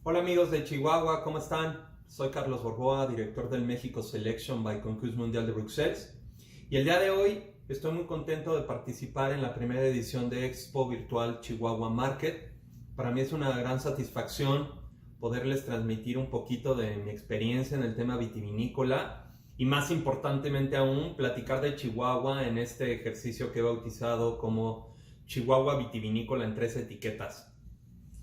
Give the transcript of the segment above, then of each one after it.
Hola amigos de Chihuahua, ¿cómo están? Soy Carlos Borboa, director del México Selection by Concurs Mundial de Bruxelles. Y el día de hoy estoy muy contento de participar en la primera edición de Expo Virtual Chihuahua Market. Para mí es una gran satisfacción poderles transmitir un poquito de mi experiencia en el tema vitivinícola y, más importantemente aún, platicar de Chihuahua en este ejercicio que he bautizado como Chihuahua Vitivinícola en 3 etiquetas.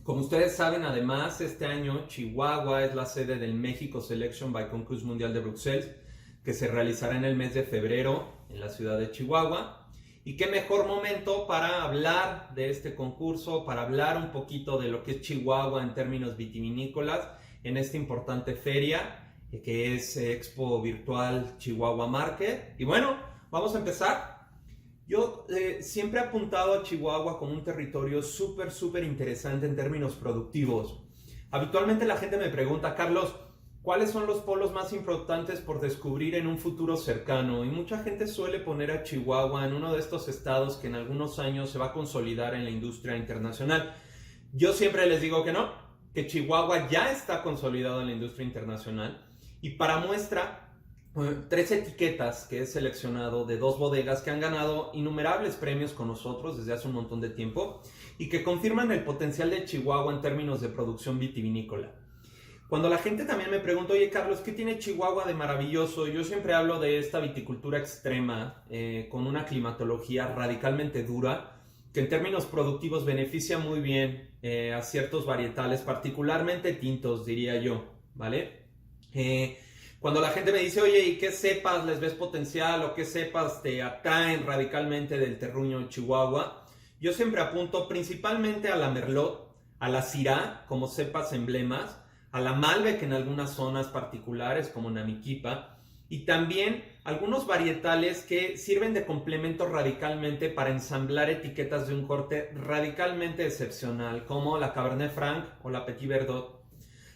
Como ustedes saben, además, este año Chihuahua es la sede del México Selection by Concurs Mundial de Bruxelles, que se realizará en el mes de febrero en la ciudad de Chihuahua. Y qué mejor momento para hablar de este concurso, para hablar un poquito de lo que es Chihuahua en términos vitivinícolas en esta importante feria que es Expo Virtual Chihuahua Market. Y bueno, vamos a empezar. Yo siempre he apuntado a Chihuahua como un territorio súper interesante en términos productivos. Habitualmente la gente me pregunta, Carlos, ¿cuáles son los polos más importantes por descubrir en un futuro cercano? Y mucha gente suele poner a Chihuahua en uno de estos estados que en algunos años se va a consolidar en la industria internacional. Yo siempre les digo que no, que Chihuahua ya está consolidado en la industria internacional. Y para muestra, 3 etiquetas que he seleccionado de 2 bodegas que han ganado innumerables premios con nosotros desde hace un montón de tiempo y que confirman el potencial de Chihuahua en términos de producción vitivinícola. Cuando la gente también me pregunta, oye Carlos, ¿qué tiene Chihuahua de maravilloso? Yo siempre hablo de esta viticultura extrema con una climatología radicalmente dura que en términos productivos beneficia muy bien a ciertos varietales, particularmente tintos, diría yo, ¿vale? Cuando la gente me dice, oye, ¿y qué cepas les ves potencial o qué cepas te atraen radicalmente del terruño de Chihuahua? Yo siempre apunto principalmente a la Merlot, a la Syrah como cepas emblemas, a la Malbec en algunas zonas particulares como Namiquipa y también algunos varietales que sirven de complemento radicalmente para ensamblar etiquetas de un corte radicalmente excepcional como la Cabernet Franc o la Petit Verdot.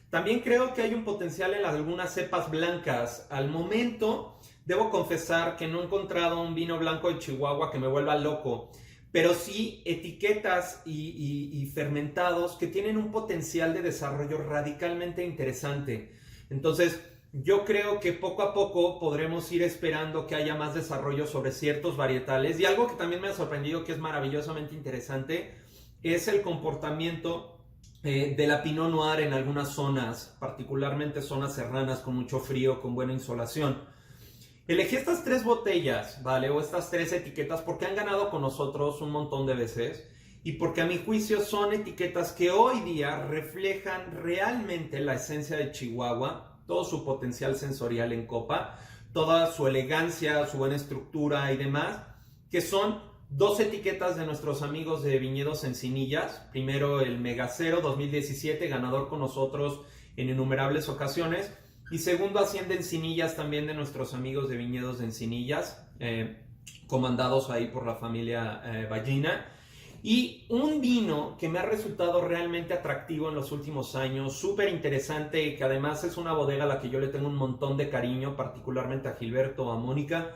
También creo que hay un potencial en algunas cepas blancas. Al momento, debo confesar que no he encontrado un vino blanco de Chihuahua que me vuelva loco, pero sí etiquetas y fermentados que tienen un potencial de desarrollo radicalmente interesante. Entonces, yo creo que poco a poco podremos ir esperando que haya más desarrollo sobre ciertos varietales. Y algo que también me ha sorprendido, que es maravillosamente interesante, es el comportamiento de la Pinot Noir en algunas zonas, particularmente zonas serranas con mucho frío, con buena insolación. Elegí estas 3 botellas, ¿vale? O estas 3 etiquetas porque han ganado con nosotros un montón de veces y porque a mi juicio son etiquetas que hoy día reflejan realmente la esencia de Chihuahua, todo su potencial sensorial en copa, toda su elegancia, su buena estructura y demás, que son 2 etiquetas de nuestros amigos de Viñedos Encinillas. Primero el Megacero 2017, ganador con nosotros en innumerables ocasiones. Y segundo Hacienda Encinillas, también de nuestros amigos de Viñedos de Encinillas, comandados ahí por la familia Ballina. Y un vino que me ha resultado realmente atractivo en los últimos años, súper interesante, y que además es una bodega a la que yo le tengo un montón de cariño, particularmente a Gilberto, a Mónica,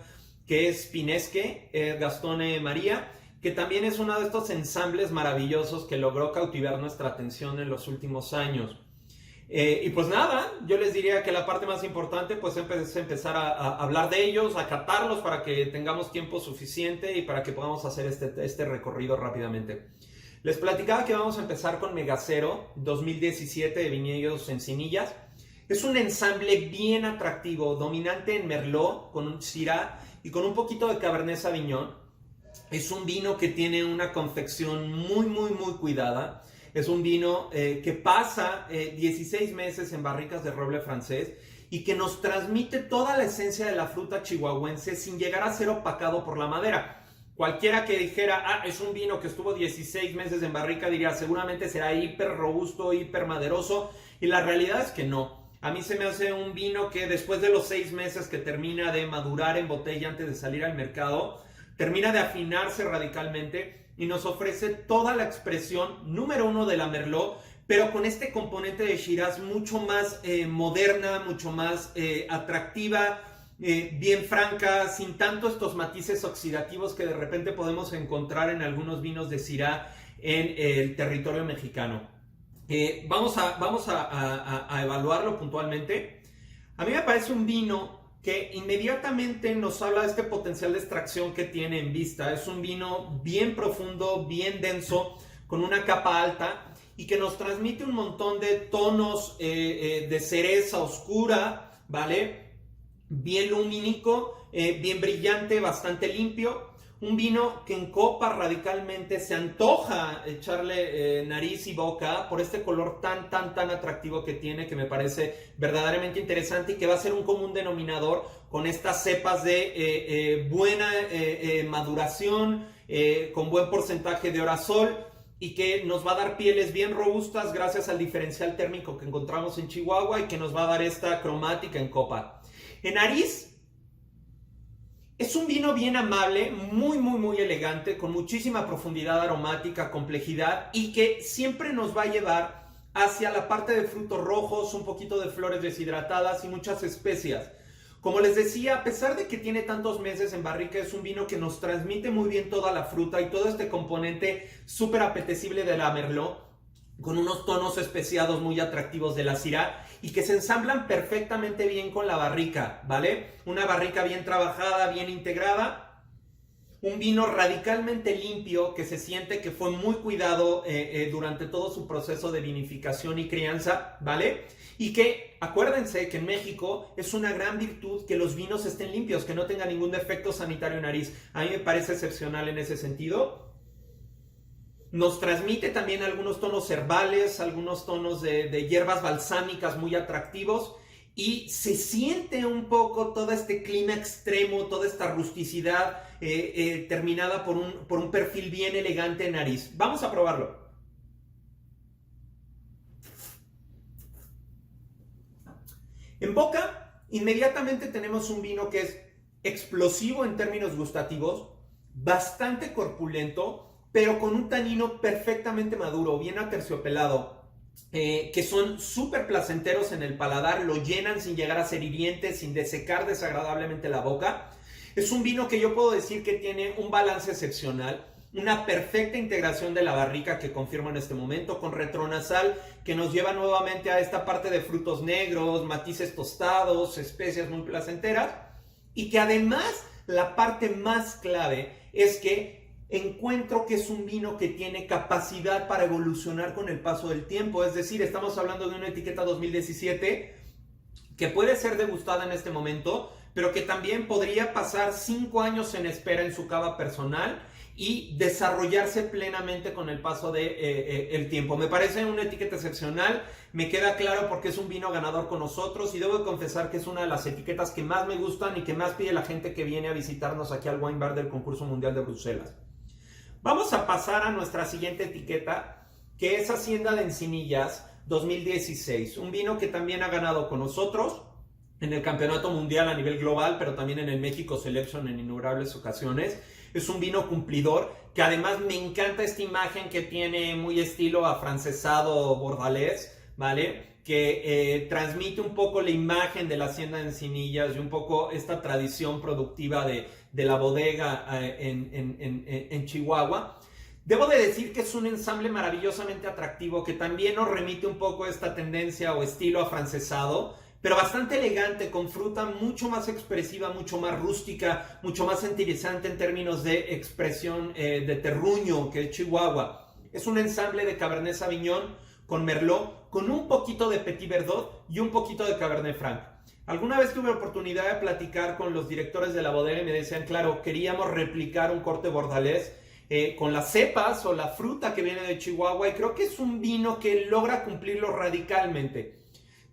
que es Pinesque, Gastone María, que también es uno de estos ensambles maravillosos que logró cautivar nuestra atención en los últimos años. Y pues nada, yo les diría que la parte más importante pues es empezar a hablar de ellos, a catarlos para que tengamos tiempo suficiente y para que podamos hacer este recorrido rápidamente. Les platicaba que vamos a empezar con Megacero 2017 de Viñedos Encinillas. Es un ensamble bien atractivo, dominante en Merlot, con un Syrah y con un poquito de Cabernet Sauvignon. Es un vino que tiene una confección muy cuidada. Es un vino que pasa 16 meses en barricas de roble francés y que nos transmite toda la esencia de la fruta chihuahuense sin llegar a ser opacado por la madera. Cualquiera que dijera, es un vino que estuvo 16 meses en barrica, diría, seguramente será hiper robusto, hiper maderoso, y la realidad es que no. A mí se me hace un vino que después de los 6 meses que termina de madurar en botella antes de salir al mercado, termina de afinarse radicalmente y nos ofrece toda la expresión número 1 de la Merlot, pero con este componente de Shiraz mucho más moderna, mucho más atractiva, bien franca, sin tanto estos matices oxidativos que de repente podemos encontrar en algunos vinos de Syrah en el territorio mexicano. Vamos a evaluarlo puntualmente. A mí me parece un vino que inmediatamente nos habla de este potencial de extracción que tiene en vista. Es un vino bien profundo, bien denso, con una capa alta y que nos transmite un montón de tonos de cereza oscura, ¿vale? Bien lumínico, bien brillante, bastante limpio. Un vino que en copa radicalmente se antoja echarle nariz y boca por este color tan atractivo que tiene, que me parece verdaderamente interesante y que va a ser un común denominador con estas cepas de buena maduración, con buen porcentaje de orasol y que nos va a dar pieles bien robustas gracias al diferencial térmico que encontramos en Chihuahua y que nos va a dar esta cromática en copa. En nariz, es un vino bien amable, muy elegante, con muchísima profundidad aromática, complejidad y que siempre nos va a llevar hacia la parte de frutos rojos, un poquito de flores deshidratadas y muchas especias. Como les decía, a pesar de que tiene tantos meses en barrica, es un vino que nos transmite muy bien toda la fruta y todo este componente súper apetecible de la Merlot, con unos tonos especiados muy atractivos de la Syrah y que se ensamblan perfectamente bien con la barrica, ¿vale? Una barrica bien trabajada, bien integrada, un vino radicalmente limpio que se siente que fue muy cuidado durante todo su proceso de vinificación y crianza, ¿vale? Y que, acuérdense que en México es una gran virtud que los vinos estén limpios, que no tengan ningún defecto sanitario en nariz. A mí me parece excepcional en ese sentido. Nos transmite también algunos tonos herbales, algunos tonos de hierbas balsámicas muy atractivos y se siente un poco todo este clima extremo, toda esta rusticidad terminada por un perfil bien elegante en nariz. Vamos a probarlo. En boca, inmediatamente tenemos un vino que es explosivo en términos gustativos, bastante corpulento, pero con un tanino perfectamente maduro, bien aterciopelado, que son súper placenteros en el paladar, lo llenan sin llegar a ser hiriente, sin desecar desagradablemente la boca. Es un vino que yo puedo decir que tiene un balance excepcional, una perfecta integración de la barrica que confirmo en este momento, con retronasal que nos lleva nuevamente a esta parte de frutos negros, matices tostados, especias muy placenteras, y que además la parte más clave es que encuentro que es un vino que tiene capacidad para evolucionar con el paso del tiempo. Es decir, estamos hablando de una etiqueta 2017 que puede ser degustada en este momento, pero que también podría pasar 5 años en espera en su cava personal y desarrollarse plenamente con el paso del tiempo. Me parece una etiqueta excepcional, me queda claro porque es un vino ganador con nosotros y debo de confesar que es una de las etiquetas que más me gustan y que más pide la gente que viene a visitarnos aquí al Wine Bar del Concurso Mundial de Bruselas. Vamos a pasar a nuestra siguiente etiqueta, que es Hacienda de Encinillas 2016, un vino que también ha ganado con nosotros en el campeonato mundial a nivel global, pero también en el México Selection en innumerables ocasiones. Es un vino cumplidor, que además me encanta esta imagen que tiene muy estilo afrancesado bordalés, ¿vale? Que transmite un poco la imagen de la Hacienda de Encinillas y un poco esta tradición productiva de la bodega en Chihuahua. Debo de decir que es un ensamble maravillosamente atractivo que también nos remite un poco a esta tendencia o estilo afrancesado, pero bastante elegante, con fruta mucho más expresiva, mucho más rústica, mucho más interesante en términos de expresión de terruño que es Chihuahua. Es un ensamble de Cabernet Sauvignon con Merlot, con un poquito de Petit Verdot y un poquito de Cabernet Franc. Alguna vez tuve la oportunidad de platicar con los directores de la bodega y me decían, claro, queríamos replicar un corte bordalés con las cepas o la fruta que viene de Chihuahua y creo que es un vino que logra cumplirlo radicalmente.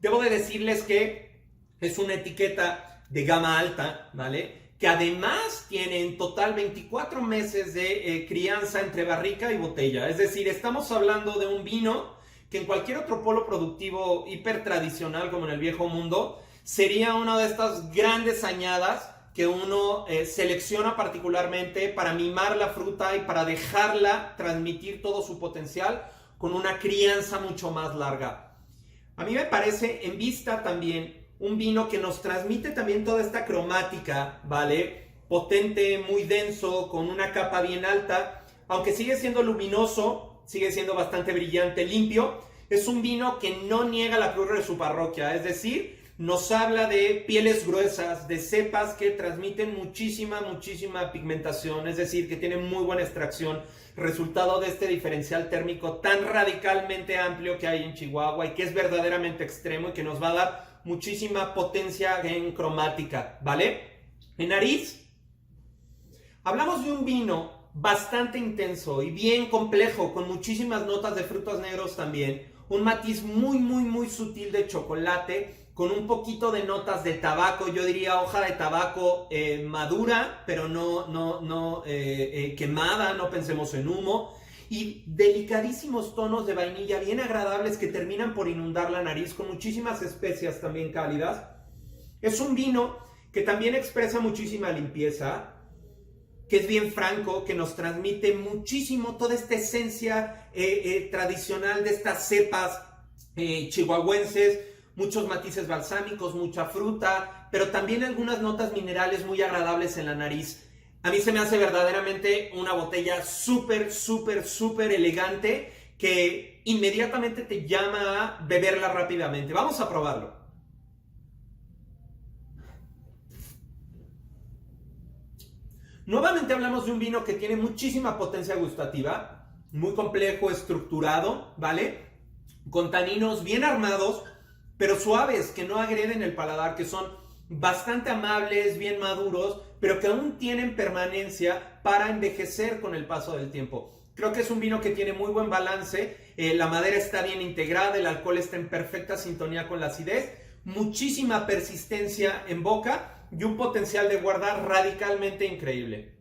Debo de decirles que es una etiqueta de gama alta, ¿vale? Que además tiene en total 24 meses de crianza entre barrica y botella. Es decir, estamos hablando de un vino que en cualquier otro polo productivo hiper tradicional como en el viejo mundo sería una de estas grandes añadas que uno selecciona particularmente para mimar la fruta y para dejarla transmitir todo su potencial con una crianza mucho más larga. A mí me parece en vista también un vino que nos transmite también toda esta cromática, ¿vale? Potente, muy denso, con una capa bien alta, aunque sigue siendo luminoso, sigue siendo bastante brillante, limpio, Es un vino que no niega la cruz de su parroquia, es decir, nos habla de pieles gruesas, de cepas que transmiten muchísima pigmentación, es decir, que tienen muy buena extracción, resultado de este diferencial térmico tan radicalmente amplio que hay en Chihuahua y que es verdaderamente extremo y que nos va a dar muchísima potencia en cromática, ¿vale? En nariz, hablamos de un vino bastante intenso y bien complejo, con muchísimas notas de frutos negros también, un matiz muy sutil de chocolate, con un poquito de notas de tabaco, yo diría hoja de tabaco madura, pero no quemada, no pensemos en humo, y delicadísimos tonos de vainilla bien agradables que terminan por inundar la nariz, con muchísimas especias también cálidas. Es un vino que también expresa muchísima limpieza, que es bien franco, que nos transmite muchísimo toda esta esencia tradicional de estas cepas chihuahuenses, muchos matices balsámicos, mucha fruta, pero también algunas notas minerales muy agradables en la nariz. A mí se me hace verdaderamente una botella súper elegante que inmediatamente te llama a beberla rápidamente. Vamos a probarlo. Nuevamente hablamos de un vino que tiene muchísima potencia gustativa, muy complejo, estructurado, ¿vale? Con taninos bien armados, pero suaves, que no agreden el paladar, que son bastante amables, bien maduros, pero que aún tienen permanencia para envejecer con el paso del tiempo. Creo que es un vino que tiene muy buen balance, la madera está bien integrada, el alcohol está en perfecta sintonía con la acidez, muchísima persistencia en boca y un potencial de guardar radicalmente increíble.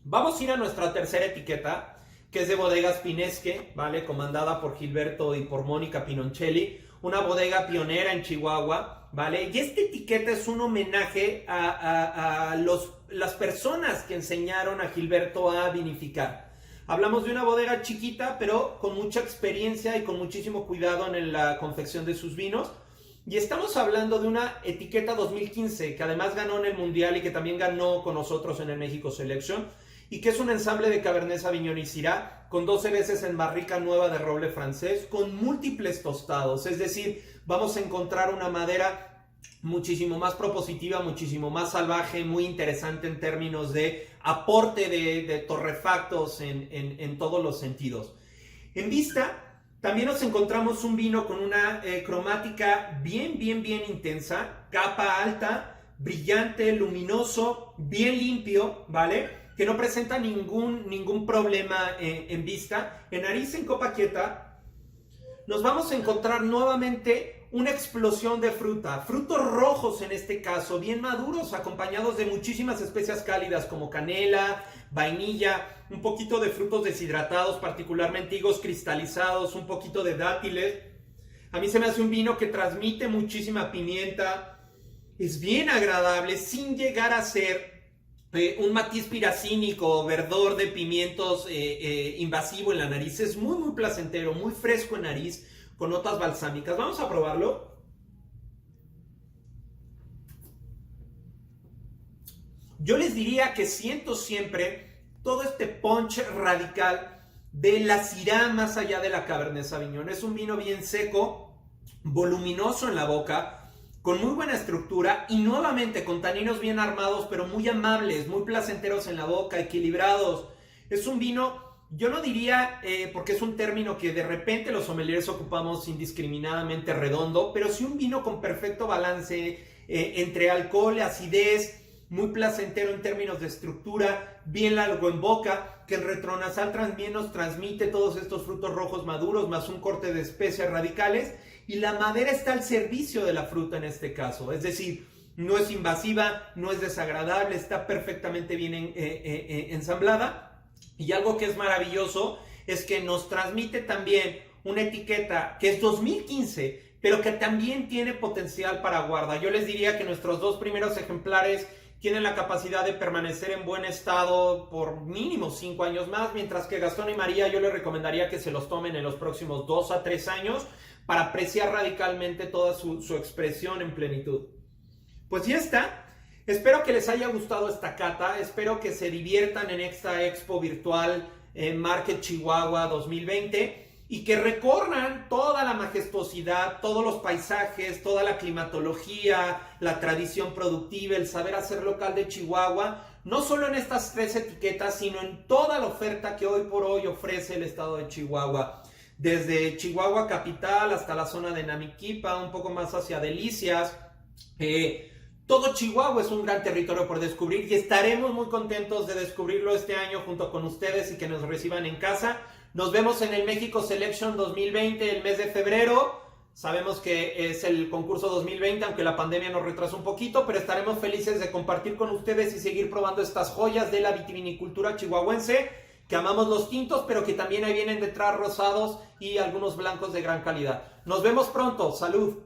Vamos a ir a nuestra tercera etiqueta, que es de Bodegas Pinesque, ¿vale? Comandada por Gilberto y por Mónica Pinoncelli, una bodega pionera en Chihuahua, ¿vale? Y esta etiqueta es un homenaje a las personas que enseñaron a Gilberto a vinificar. Hablamos de una bodega chiquita, pero con mucha experiencia y con muchísimo cuidado en la confección de sus vinos. Y estamos hablando de una etiqueta 2015, que además ganó en el Mundial y que también ganó con nosotros en el México Selection, y que es un ensamble de Cabernet Sauvignon y Syrah, con 12 veces en barrica nueva de roble francés, con múltiples tostados, es decir, vamos a encontrar una madera muchísimo más propositiva, muchísimo más salvaje, muy interesante en términos de aporte de torrefactos en todos los sentidos. En vista, también nos encontramos un vino con una cromática bien intensa, capa alta, brillante, luminoso, bien limpio, ¿vale? Que no presenta ningún problema en vista. En nariz, en copa quieta, nos vamos a encontrar nuevamente una explosión de fruta, frutos rojos en este caso, bien maduros, acompañados de muchísimas especias cálidas como canela, vainilla, un poquito de frutos deshidratados, particularmente higos cristalizados, un poquito de dátiles. A mí se me hace un vino que transmite muchísima pimienta, es bien agradable, sin llegar a ser un matiz piracínico, verdor de pimientos invasivo en la nariz. Es muy placentero, muy fresco en nariz, con notas balsámicas. Vamos a probarlo. Yo les diría que siento siempre todo este punch radical de la Syrah más allá de la Cabernet Sauvignon. Es un vino bien seco, voluminoso en la boca, con muy buena estructura y nuevamente con taninos bien armados, pero muy amables, muy placenteros en la boca, equilibrados. Es un vino, yo no diría, porque es un término que de repente los sommeliers ocupamos indiscriminadamente redondo, pero sí un vino con perfecto balance entre alcohol y acidez, muy placentero en términos de estructura, bien largo en boca, que el retronasal también nos transmite todos estos frutos rojos maduros, más un corte de especias radicales, y la madera está al servicio de la fruta en este caso, es decir, no es invasiva, no es desagradable, está perfectamente bien ensamblada, y algo que es maravilloso es que nos transmite también una etiqueta que es 2015, pero que también tiene potencial para guarda. Yo les diría que nuestros dos primeros ejemplares tienen la capacidad de permanecer en buen estado por mínimo 5 años más, mientras que Gastón y María yo les recomendaría que se los tomen en los próximos 2 a 3 años para apreciar radicalmente toda su expresión en plenitud. Pues ya está. Espero que les haya gustado esta cata, espero que se diviertan en esta expo virtual Market Chihuahua 2020 y que recorran toda la majestuosidad, todos los paisajes, toda la climatología, la tradición productiva, el saber hacer local de Chihuahua, no solo en estas 3 etiquetas, sino en toda la oferta que hoy por hoy ofrece el estado de Chihuahua. Desde Chihuahua capital hasta la zona de Namiquipa, un poco más hacia Delicias. Todo Chihuahua es un gran territorio por descubrir y estaremos muy contentos de descubrirlo este año junto con ustedes y que nos reciban en casa. Nos vemos en el México Selection 2020 el mes de febrero. Sabemos que es el concurso 2020, aunque la pandemia nos retrasó un poquito, pero estaremos felices de compartir con ustedes y seguir probando estas joyas de la vitivinicultura chihuahuense, que amamos los tintos, pero que también ahí vienen detrás rosados y algunos blancos de gran calidad. Nos vemos pronto. ¡Salud!